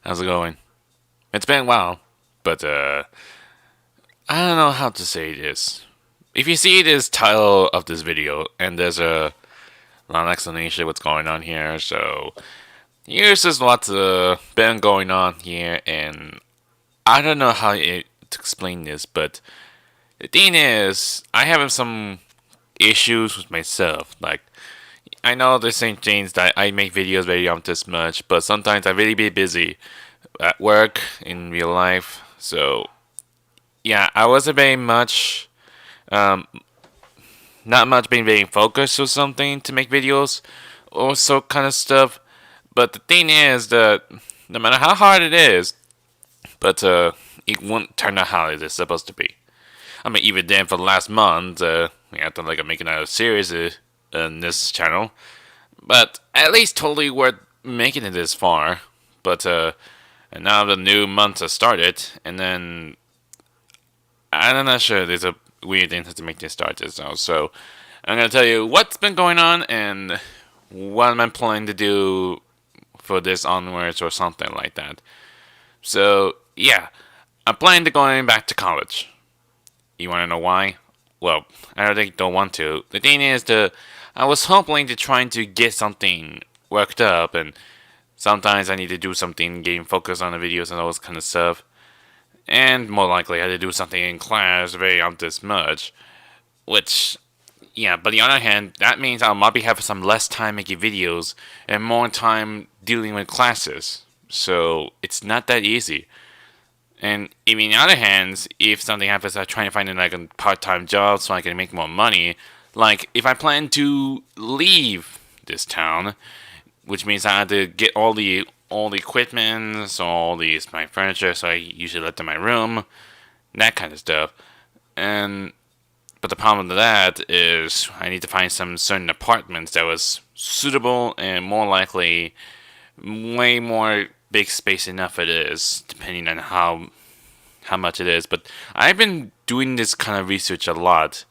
How's it going? It's been a while, but I don't know how to say this. If you see this title of this video, and there's a long explanation what's going on here, so here's just what's been going on here, and I don't know how to explain this, but the thing is, I have some issues with myself. Like, I know the same things that I make videos very this much, but sometimes I really be busy at work in real life. So yeah, I wasn't very much, um, not much being very focused or something to make videos or so kind of stuff. But the thing is that no matter how hard it is, but it won't turn out how it is supposed to be. I mean, even then for the last month, we had to like make another series in this channel, but at least totally worth making it this far. But and now the new month has started, and then I'm not sure. There's a weird thing to make this start this now. So I'm gonna tell you what's been going on and what am I planning to do for this onwards or something like that. So yeah, I'm planning to going back to college. You wanna know why? Well, I don't want to. The thing is, I was hoping to trying to get something worked up, and sometimes I need to do something, getting focused on the videos and all this kind of stuff. And more likely, I had to do something in class very this much. Which, yeah, but on the other hand, that means I might be having some less time making videos and more time dealing with classes. So it's not that easy. And even on the other hand, if something happens, I'm trying to find like a part-time job so I can make more money. Like if I plan to leave this town, which means I had to get all the equipment, so all these my furniture, so I usually left in my room, that kind of stuff. And but the problem with that is I need to find some certain apartments that was suitable and more likely way more big space enough it is, depending on how much it is. But I've been doing this kind of research a lot,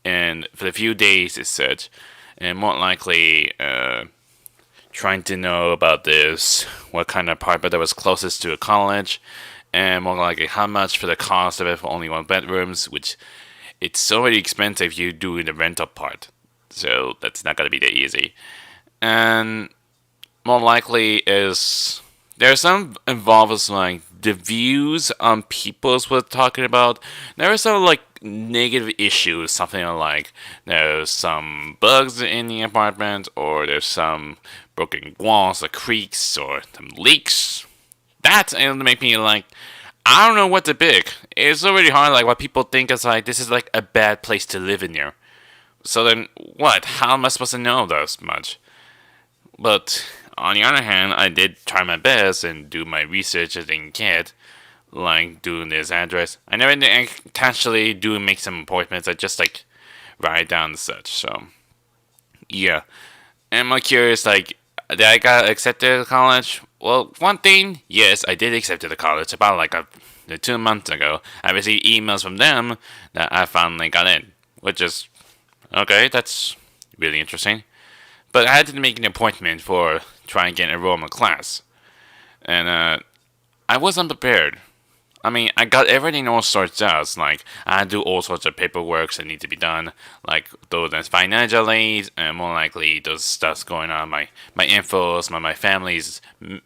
and for a few days as such, and more likely trying to know about this, what kind of apartment that was closest to a college, and more likely how much for the cost of it for only one bedrooms, which it's already expensive if you do the rental part. So that's not gonna be that easy. And more likely is there's some involves like the views on people's were talking about. There are some like negative issues, something like there's some bugs in the apartment, or there's some broken walls, or creaks, or some leaks. That's going to make me like, I don't know what to pick. It's already hard, like what people think is like this is like a bad place to live in here. So then what? How am I supposed to know this much? But on the other hand, I did try my best and do my research as I can, like doing this address. I never intentionally do make some appointments. I just like write down such. So yeah, am I curious? Like, did I got accepted to college? Well, one thing, yes, I did accept to college about like 2 months ago. I received emails from them that I finally got in, which is okay. That's really interesting. But I had to make an appointment for trying to get enrolled in a class, and I was unprepared. I mean, I got everything all sorts out. Like, I had to do all sorts of paperwork that need to be done. Like, those financial aids, and more likely those stuffs going on. My infos, my family's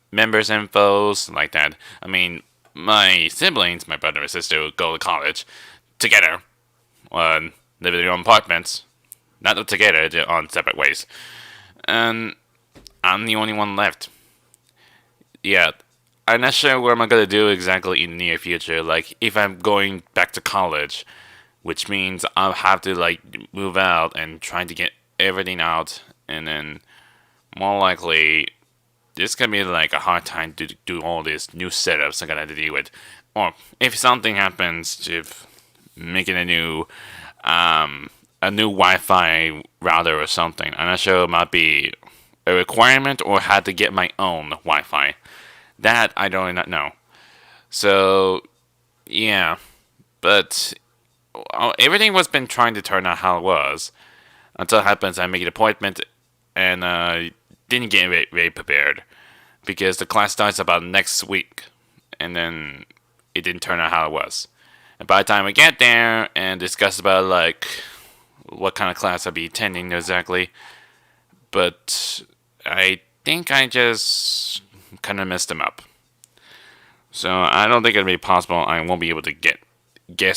members' infos, like that. I mean, my siblings, my brother and sister, would go to college together, live in their own apartments. Not together, they're on separate ways. And I'm the only one left. Yeah, I'm not sure what I'm gonna do exactly in the near future. Like, if I'm going back to college, which means I'll have to like move out and trying to get everything out, and then more likely this can be like a hard time to do all these new setups I'm gonna have to deal with. Or if something happens, if making a new Wi-Fi router or something, I'm not sure it might be a requirement or had to get my own Wi-Fi. That I do not know. So yeah, but everything was been trying to turn out how it was until it happens. I make an appointment and didn't get very prepared. because the class starts about next week, and then it didn't turn out how it was. And by the time we get there and discuss about like what kind of class I'll be attending exactly, but I think I just kind of messed them up. So I don't think it'll be possible. I won't be able to get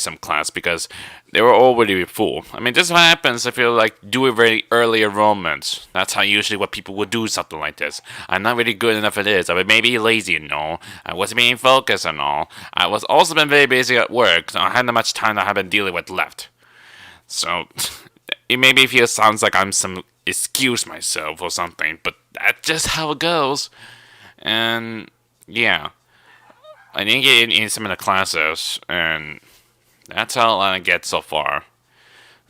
some class because they were already full. I mean, this is what happens if you like do a very early enrollment. That's how usually what people would do something like this. I'm not really good enough at this. I mean, maybe lazy and all. I wasn't being focused and all. I was also been very busy at work, so I hadn't much time that I've been dealing with left. So it maybe feels sounds like I'm some excuse myself or something, but that's just how it goes. And yeah, I didn't get in some of the classes, and that's how I get so far.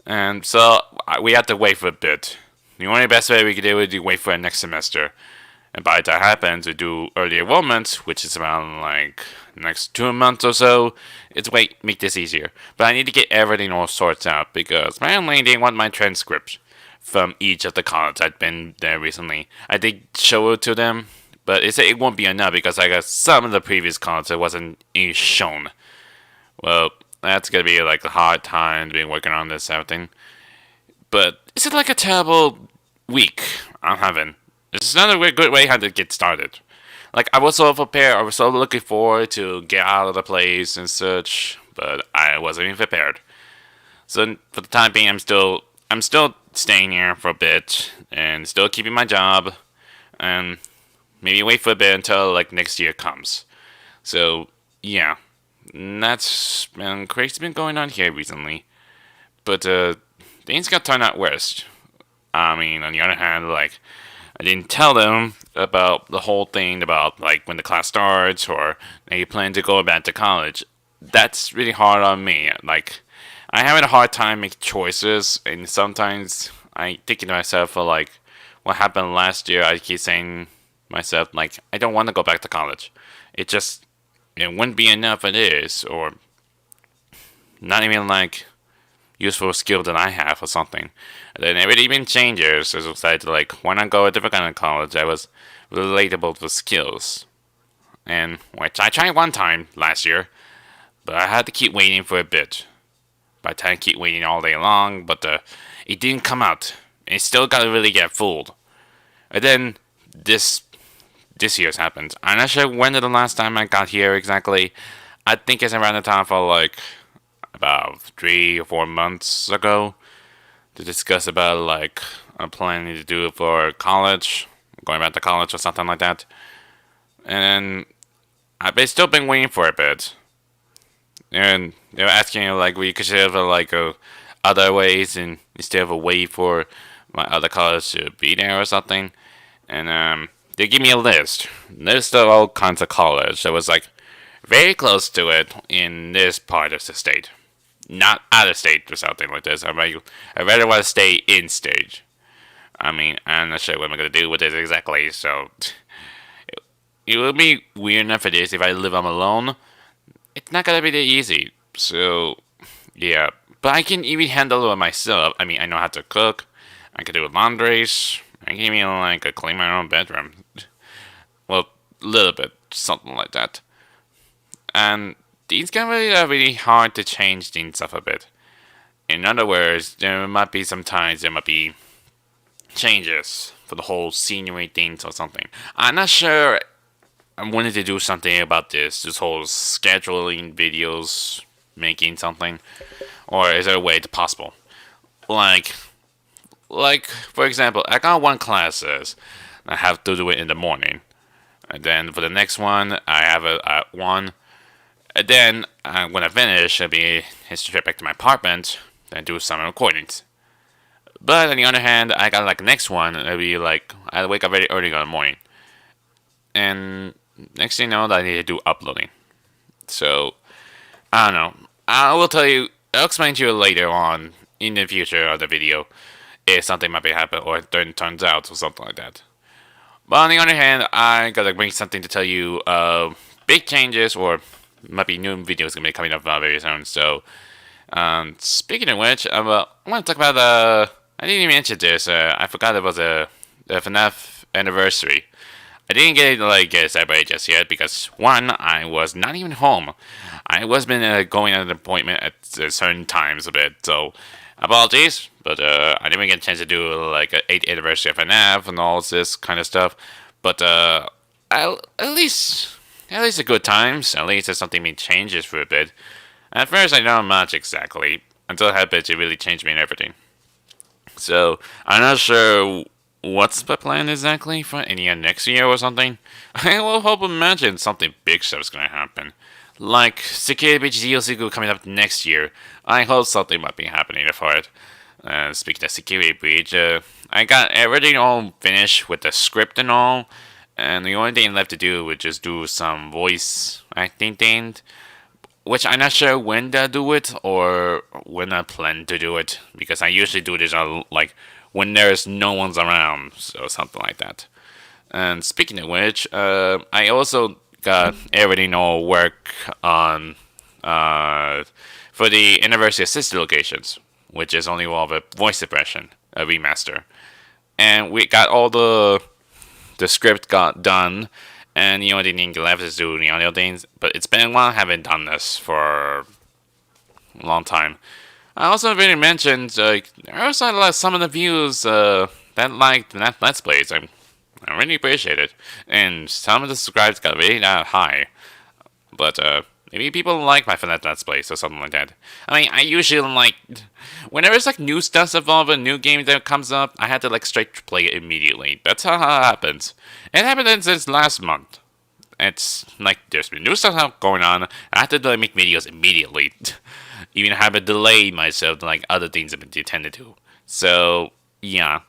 And so we have to wait for a bit. The only best way we could do is to wait for the next semester. And by the time it happens, we do early enrollment, which is around like next 2 months or so. It's make this easier. But I need to get everything all sorted out because apparently they want my transcript from each of the colleges I've been there recently. I did show it to them, but it won't be enough because I got some of the previous colleges it wasn't even shown. Well, that's gonna be like a hard time to be working on this everything. But is it like a terrible week I'm having? It's another good way how to get started. Like I was so prepared, I was so looking forward to get out of the place and such, but I wasn't even prepared. So for the time being, I'm still staying here for a bit and still keeping my job, and maybe wait for a bit until like next year comes. So yeah, that's been crazy been going on here recently. But things got turned out worse. I mean, on the other hand, like I didn't tell them about the whole thing about like when the class starts or they plan to go back to college. That's really hard on me. Like I have a hard time making choices, and sometimes I think to myself for like what happened last year. I keep saying myself like I don't want to go back to college. It wouldn't be enough. It is or not even like useful skill that I have or something. And then everything changes. So I decided to like why not go a different kind of college that was relatable with skills. And which I tried one time last year, but I had to keep waiting for a bit. By the time I keep waiting all day long, but it didn't come out. And it still got to really get fooled. And then this year's happened. I'm not sure when the last time I got here exactly. I think it's around the time for like about 3 or 4 months ago to discuss about like I'm planning to do it for college, going back to college or something like that. And I've still been waiting for a bit. And they were asking like we could have like other ways and instead of a wait for my other college to be there or something. And they give me a list of all kinds of college that was like very close to it in this part of the state, not out of state or something like this. I rather want to stay in state. I mean, I'm not sure what I'm gonna do with this exactly. So it would be weird enough it is if I live on alone. It's not gonna be that easy. So yeah, but I can even handle it myself. I mean, I know how to cook. I can do laundries. I can even like clean my own bedroom. Well, a little bit, something like that. And these can be really hard to change things up a bit. In other words, there might be sometimes there might be changes for the whole scenery things or something. I'm not sure. I wanted to do something about this whole scheduling videos, making something, or is there a way to possible? Like for example, I got one classes. I have to do it in the morning, and then for the next one, I have a one. And then when I finish, I'll be head straight back to my apartment and do some recordings. But on the other hand, I got like next one. It'll be like I wake up very early in the morning, and next thing you know, I need to do uploading. So I don't know. I will tell you. I'll explain to you later on in the future of the video if something might be happen or it turns out or something like that. But on the other hand, I gotta bring something to tell you. Big changes or might be new videos gonna be coming up very soon. So speaking of which, I want to talk about I didn't even mention this. I forgot it was the FNAF anniversary. I didn't get it like celebrated just yet because one, I was not even home. I was been going at an appointment at certain times a bit, so apologies. But I didn't get a chance to do like an 8th anniversary of FNAF and all this kind of stuff. But at least a good times. At least something made changes for a bit. At first, I don't know much exactly until it happened to really change me and everything. So I'm not sure what's the plan exactly for any next year or something. I will hope imagine something big stuff's gonna happen. Like Security Breach DLC coming up next year. I hope something might be happening for it. Speaking of Security Breach, I got everything all finished with the script and all, and the only thing left to do was just do some voice acting things, which I'm not sure when to do it or when I plan to do it, because I usually do this on like when there's no one's around, so something like that. And speaking of which, I also got everything all work on for the Anniversary Assisted locations, which is only all the voice suppression, a remaster. And we got all the script got done, and the only thing left is doing the audio things. But it's been a while. I haven't done this for a long time. I also really mentioned there are some of the views that liked that Let's Plays. I really appreciate it, and some of the subscribers got really that high. But maybe people like my FNAF Let's Plays or something like that. I mean, I usually like whenever it's like new stuff involved, a new game that comes up, I had to like straight play it immediately. That's how it happens. It happened since last month. It's like there's been new stuff going on. I had to like, make videos immediately. Even have a delay myself like other things have been attended to. So yeah.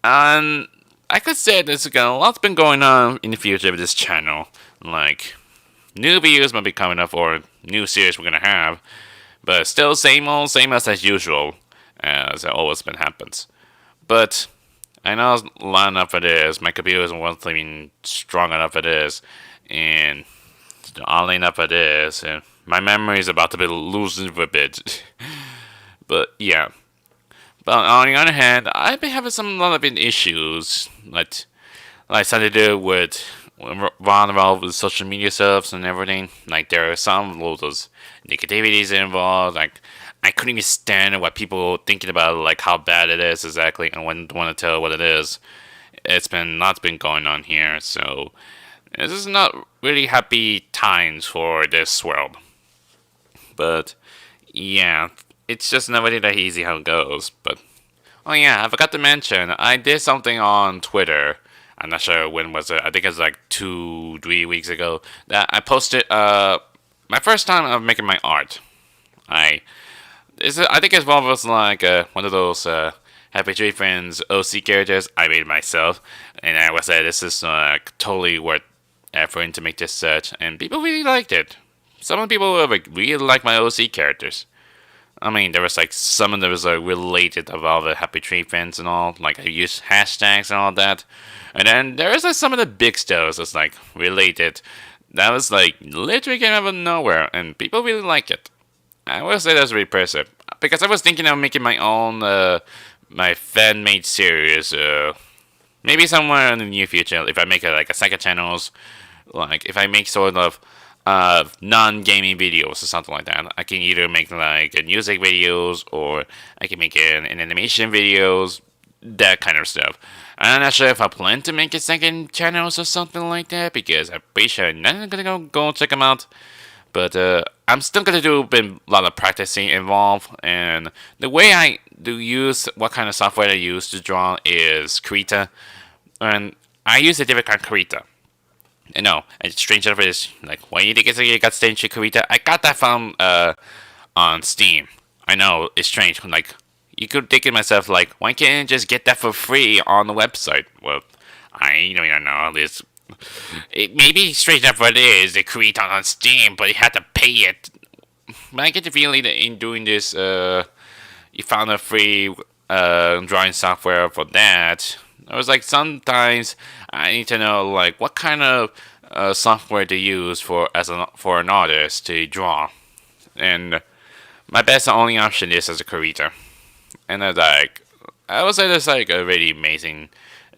I could say there's a lot's been going on in the future with this channel. Like new videos might be coming up or new series we're gonna have. But still same old, same as usual, as it always been happens. But I know a lot enough it is. My computer isn't one thing strong enough it is, and oddly enough it is, and my memory is about to be loosened for a bit. But yeah. But on the other hand, I've been having some lot of issues, like something to do with involved with social media stuff and everything. Like there are some loads of negativities involved. Like I couldn't even stand what people thinking about, like how bad it is exactly, and wouldn't want to tell what it is. It's been lots been going on here, so this is not really happy times for this world. But yeah, it's just not really that easy how it goes. But oh yeah, I forgot to mention I did something on Twitter. I'm not sure when was it. I think it's like 2-3 weeks ago that I posted my first time of making my art. I think it's one of like one of those Happy Tree Friends OC characters I made myself, and I was like, this is totally worth effort to make this set, and people really liked it. Some of the people really like my OC characters. I mean, there was like some of them was related about the Happy Tree Friends and all. Like I used hashtags and all that, and then there is like some of the big stuff that's like related. That was like literally came out of nowhere, and people really like it. I will say that's really impressive because I was thinking of making my own my fan made series. Maybe somewhere in the near future, if I make like a second channels, like if I make sort of non-gaming videos or something like that, I can either make like music videos or I can make an animation videos, that kind of stuff. I'm not sure if I plan to make a second channels or something like that because I'm pretty sure I'm not gonna go check them out. But I'm still gonna do a lot of practicing involved, and the way I do use what kind of software I use to draw is Krita, and I use a different kind of Krita. And no, it's strange enough is like why you think it got strange Krita? I got that from on Steam. I know it's strange. Like you could think to myself like, why can't you just get that for free on the website? Well, I don't know this. It may be strange enough what it is, they create on Steam, but you had to pay it. But I get the feeling that in doing this, you found a free drawing software for that. I was like, sometimes I need to know like what kind of software to use for an artist to draw, and my best and only option is as a creator. And I was like, I would say that's like a really amazing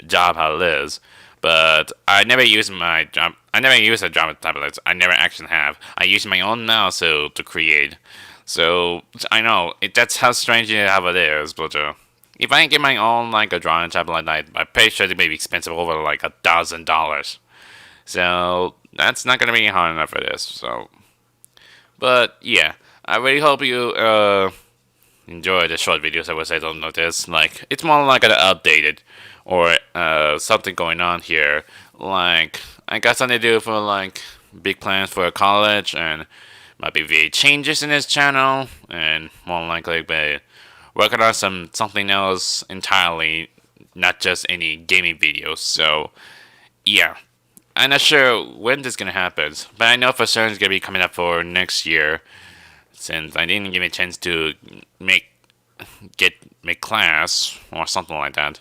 job how it is. but I never use I never use a Java tablet. I never actually have. I use my own mouse to create. So I know that's how strange how it is, but if I get my own like a drawing tablet, I pay sure it may be expensive over like $1,000. So that's not gonna be hard enough for this. So, but yeah, I really hope you enjoy the short videos. I would say don't notice like it's more like an updated or something going on here. Like I got something to do for like big plans for college and might be changes in this channel and more likely be working on something else entirely, not just any gaming videos. So yeah. I'm not sure when this is gonna happen, but I know for certain it's gonna be coming up for next year, since I didn't give it a chance to make class or something like that,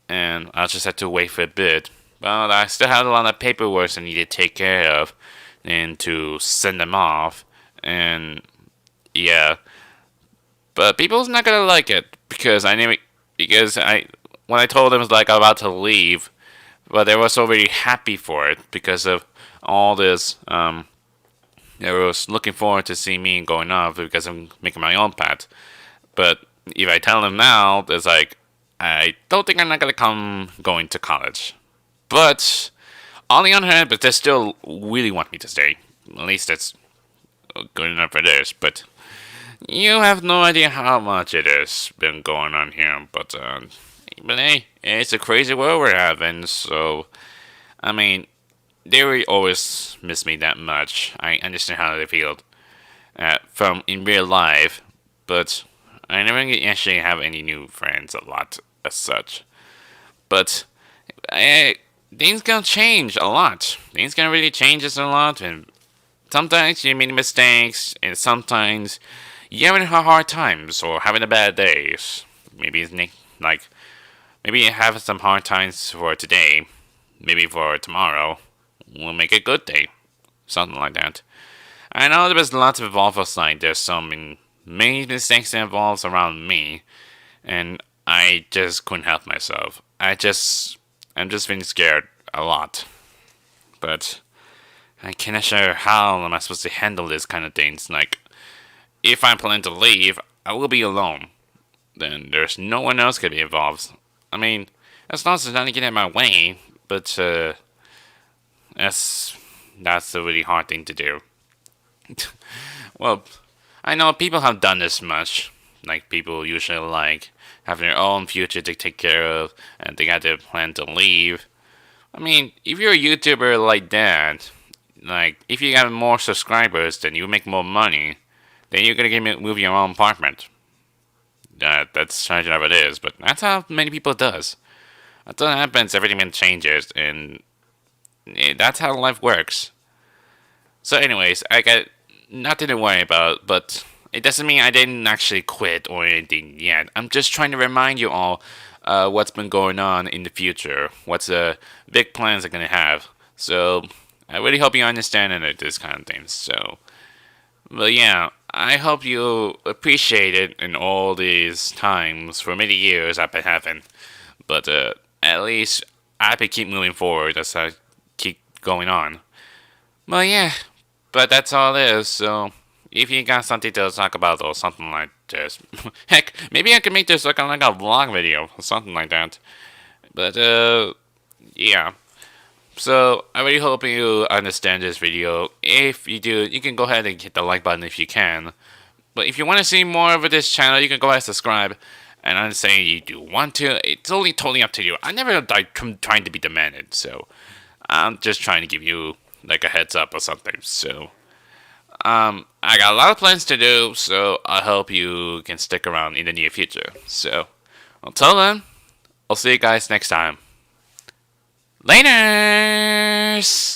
and I'll just have to wait for a bit. But I still have a lot of paperwork I need to take care of, and to send them off, and yeah. But people's not gonna like it because when I told them it's like I'm about to leave. But they were so very happy for it because of all this. They were looking forward to see me going off because I'm making my own path. But if I tell them now, it's like I don't think I'm not going to college. But on the other hand, but they still really want me to stay. At least that's good enough for this. But you have no idea how much it has been going on here. But hey, it's a crazy world we're having, so, I mean, they will always miss me that much. I understand how they feel from in real life, but I never actually have any new friends a lot as such. But things gonna change a lot. Things gonna really change us a lot, and sometimes you make mistakes, and sometimes you're having hard times or having a bad days. Maybe it's like. Maybe you have some hard times for today. Maybe for tomorrow, we'll make a good day. Something like that. I know there's lots of involved like there's some many mistakes involved around me. And I just couldn't help myself. I'm just feeling scared a lot. But I cannot sure how am I supposed to handle this kind of things. Like, if I plan to leave, I will be alone. Then there's no one else gonna be involved. I mean, as long as it's not getting in my way, but that's a really hard thing to do. Well, I know people have done this much. Like people usually like have their own future to take care of, and they got to plan to leave. I mean, if you're a YouTuber like that, like if you have more subscribers, then you make more money. Then you're gonna move your own apartment. That's strange enough it is, but that's how many people does. That's what happens. Everything changes, and that's how life works. So, anyways, I got nothing to worry about, but it doesn't mean I didn't actually quit or anything yet. I'm just trying to remind you all what's been going on in the future, what's the big plans I'm gonna have. So, I really hope you understand this kind of things. So, but yeah. I hope you appreciate it in all these times for many years I've been having. But at least I can keep moving forward as I keep going on. But yeah, but that's all it is. So if you got something to talk about or something like this, heck, maybe I can make this like a vlog video or something like that. But yeah. So, I really hope you understand this video. If you do, you can go ahead and hit the like button if you can. But if you want to see more of this channel, you can go ahead and subscribe. And I'm saying you do want to, it's only totally up to you. I never like trying to be demanded, so I'm just trying to give you like a heads up or something. So, I got a lot of plans to do, so I hope you can stick around in the near future. So, until then, I'll see you guys next time. Laters!